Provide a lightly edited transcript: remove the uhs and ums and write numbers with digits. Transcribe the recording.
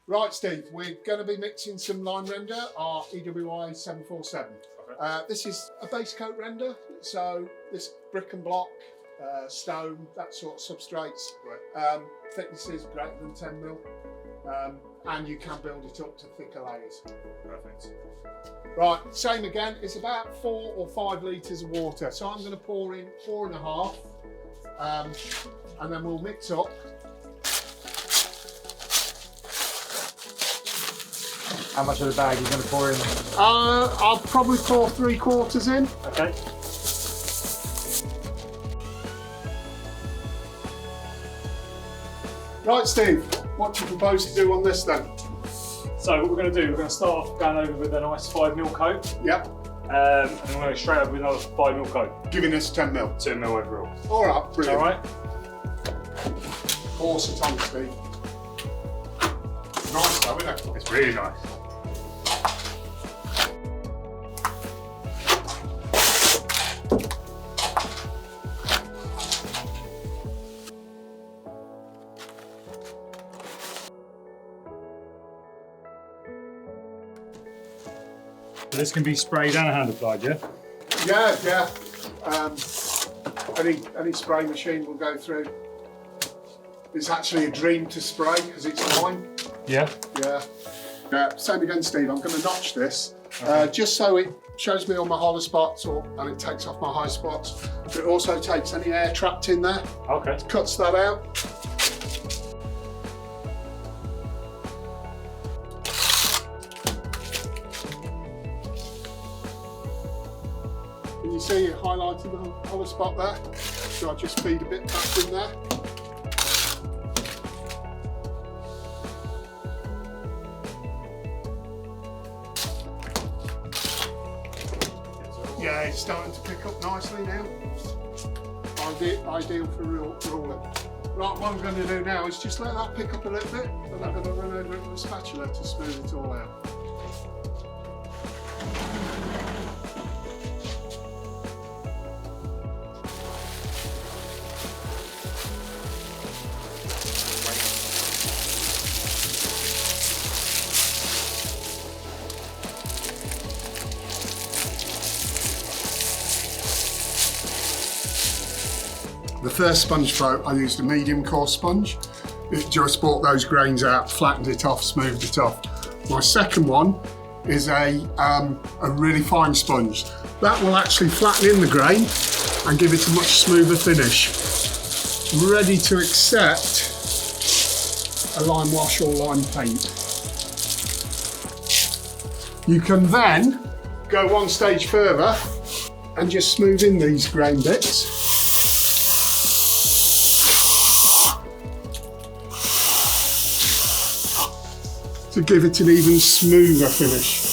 Right, Steve, we're going to be mixing some line render, our EWI 747. Okay. This is a base coat render, so this brick and block, stone, that sort of substrates. Right. Thicknesses greater than 10 mil, and you can build it up to thicker layers. Perfect. Right, same again, it's about 4 or 5 litres of water. So I'm going to pour in 4.5, and then we'll mix up. How much of the bag are you going to pour in? I'll probably pour 3/4 in. Okay. Right, Steve, what do you propose to do on this then? So what we're going to do, we're going to start off going over with a nice 5mm coat. Yep. And then we're going to go straight over with another 5mm coat. Giving us 10 mil. 10mm overall. All right, brilliant. All right. Force it on, Steve. Nice though, isn't it? It's really nice. So this can be sprayed and hand applied, yeah? Yeah. Any spray machine will go through. It's actually a dream to spray because it's fine. Yeah? Yeah. Same again, Steve. I'm going to notch this just so it shows me all my hollow spots and it takes off my high spots. But it also takes any air trapped in there. Okay. It cuts that out. Can you see it highlighting the hollow spot there? So I just feed a bit back in there. Yeah, it's starting to pick up nicely now. Ideal for ruling. Right, what I'm going to do now is just let that pick up a little bit, and I'm going to run over it with a spatula to smooth it all out. The first sponge coat, I used a medium coarse sponge. It just brought those grains out, flattened it off, smoothed it off. My second one is a really fine sponge. That will actually flatten in the grain and give it a much smoother finish. Ready to accept a lime wash or lime paint. You can then go one stage further and just smooth in these grain bits. To give it an even smoother finish.